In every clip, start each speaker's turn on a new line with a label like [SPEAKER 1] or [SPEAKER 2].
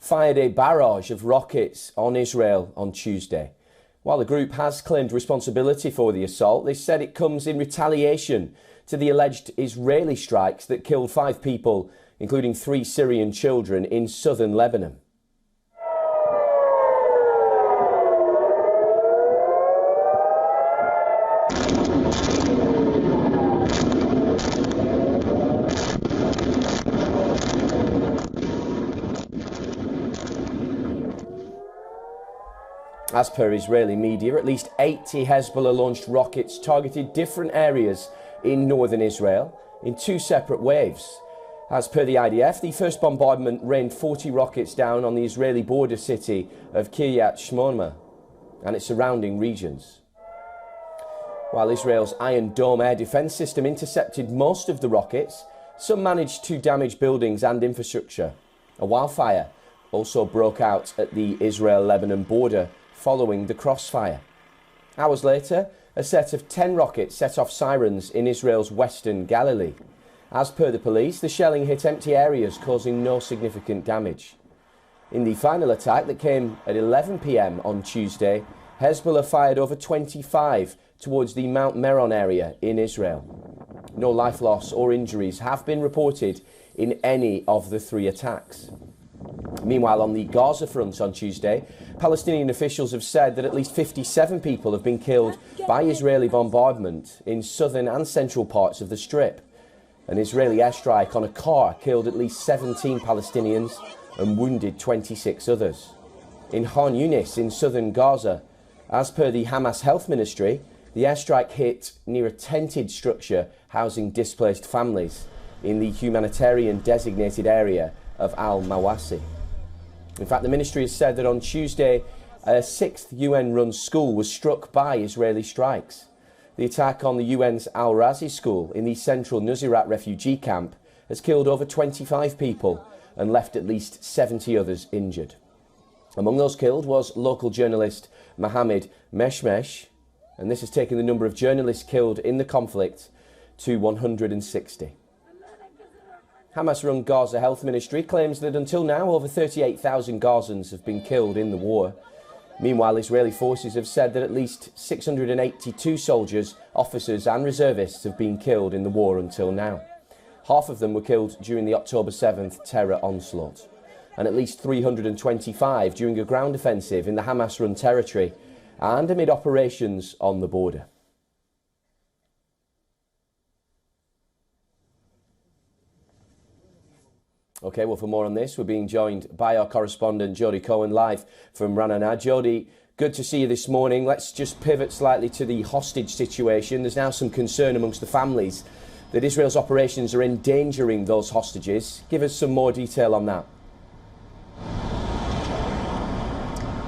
[SPEAKER 1] fired a barrage of rockets on Israel on Tuesday. While the group has claimed responsibility for the assault, they said it comes in retaliation to the alleged Israeli strikes that killed 5 people, including 3 Syrian children, in southern Lebanon. As per Israeli media, at least 80 Hezbollah-launched rockets targeted different areas in northern Israel in 2 separate waves. As per the IDF, the first bombardment rained 40 rockets down on the Israeli border city of Kiryat Shmona and its surrounding regions. While Israel's Iron Dome air defense system intercepted most of the rockets, some managed to damage buildings and infrastructure. A wildfire also broke out at the Israel-Lebanon border following the crossfire. Hours later, a set of 10 rockets set off sirens in Israel's western Galilee. As per the police, the shelling hit empty areas, causing no significant damage. In the final attack that came at 11 p.m. on Tuesday, Hezbollah fired over 25 towards the Mount Meron area in Israel. No life loss or injuries have been reported in any of the 3 attacks. Meanwhile, on the Gaza front on Tuesday, Palestinian officials have said that at least 57 people have been killed by Israeli bombardment in southern and central parts of the Strip. An Israeli airstrike on a car killed at least 17 Palestinians and wounded 26 others. In Khan Yunis in southern Gaza, as per the Hamas Health Ministry, the airstrike hit near a tented structure housing displaced families in the humanitarian designated area of Al-Mawasi. In fact, the ministry has said that on Tuesday, a 6th UN-run school was struck by Israeli strikes. The attack on the UN's Al-Razi school in the central Nuseirat refugee camp has killed over 25 people and left at least 70 others injured. Among those killed was local journalist Mohammed Meshmesh, and this has taken the number of journalists killed in the conflict to 160. Hamas-run Gaza Health Ministry claims that until now over 38,000 Gazans have been killed in the war. Meanwhile, Israeli forces have said that at least 682 soldiers, officers and reservists have been killed in the war until now. Half of them were killed during the October 7th terror onslaught, and at least 325 during a ground offensive in the Hamas-run territory and amid operations on the border. OK, well, for more on this, we're being joined by our correspondent, Jody Cohen, live from Ranana. Jody, good to see you this morning. Let's just pivot slightly to the hostage situation. There's now some concern amongst the families that Israel's operations are endangering those hostages. Give us some more detail on that.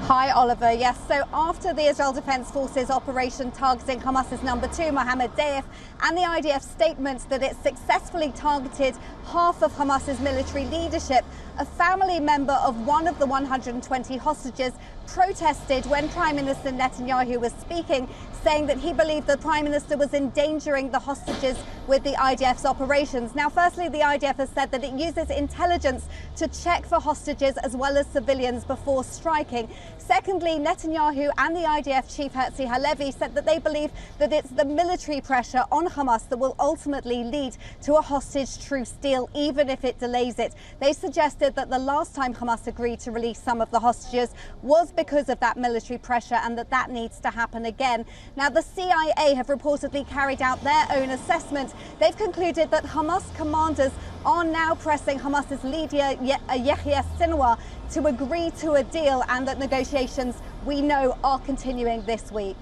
[SPEAKER 2] Hi, Oliver. Yes, so after the Israel Defense Forces operation targeting Hamas's number 2, Mohammed Deif, and the IDF statements that it successfully targeted half of Hamas's military leadership, a family member of one of the 120 hostages protested when Prime Minister Netanyahu was speaking, saying that he believed the Prime Minister was endangering the hostages with the IDF's operations. Now, firstly, the IDF has said that it uses intelligence to check for hostages as well as civilians before striking. Secondly, Netanyahu and the IDF chief Herzi Halevi said that they believe that it's the military pressure on Hamas that will ultimately lead to a hostage truce deal, even if it delays it. They suggested that the last time Hamas agreed to release some of the hostages was because of that military pressure and that needs to happen again. Now, the CIA have reportedly carried out their own assessment. They've concluded that Hamas commanders are now pressing Hamas's leader, Yahya Sinwar, to agree to a deal, and that negotiations, we know, are continuing this week.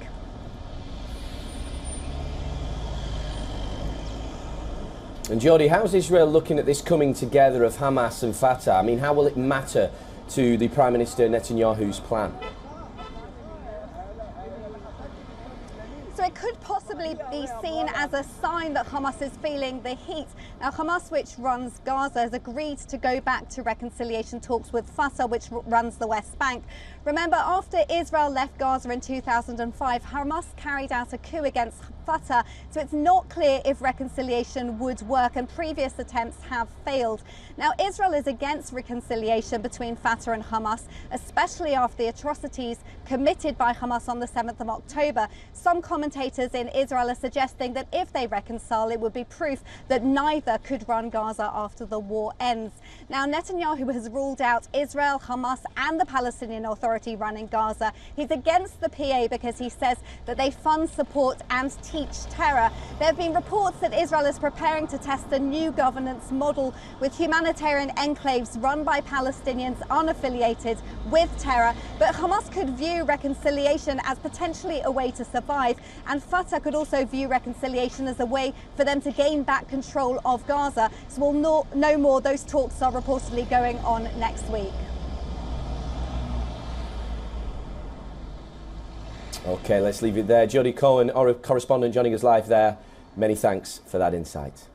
[SPEAKER 1] And Jody, how's Israel looking at this coming together of Hamas and Fatah? I mean, how will it matter to the Prime Minister Netanyahu's plan?
[SPEAKER 2] So it could possibly possibly be seen as a sign that Hamas is feeling the heat. Now, Hamas, which runs Gaza, has agreed to go back to reconciliation talks with Fatah, which runs the West Bank. Remember, after Israel left Gaza in 2005, Hamas carried out a coup against Fatah, so it's not clear if reconciliation would work, and previous attempts have failed. Now, Israel is against reconciliation between Fatah and Hamas, especially after the atrocities committed by Hamas on the 7th of October. Some commentators in Israel are suggesting that if they reconcile, it would be proof that neither could run Gaza after the war ends. Now, Netanyahu has ruled out Israel, Hamas and the Palestinian Authority running Gaza. He's against the PA because he says that they fund, support and teach terror. There have been reports that Israel is preparing to test a new governance model with humanitarian enclaves run by Palestinians unaffiliated with terror. But Hamas could view reconciliation as potentially a way to survive, and Fatah could also view reconciliation as a way for them to gain back control of Gaza. So we'll know more. Those talks are reportedly going on next week.
[SPEAKER 1] Okay, let's leave it there. Jodie Cohen, our correspondent, joining us live there. Many thanks for that insight.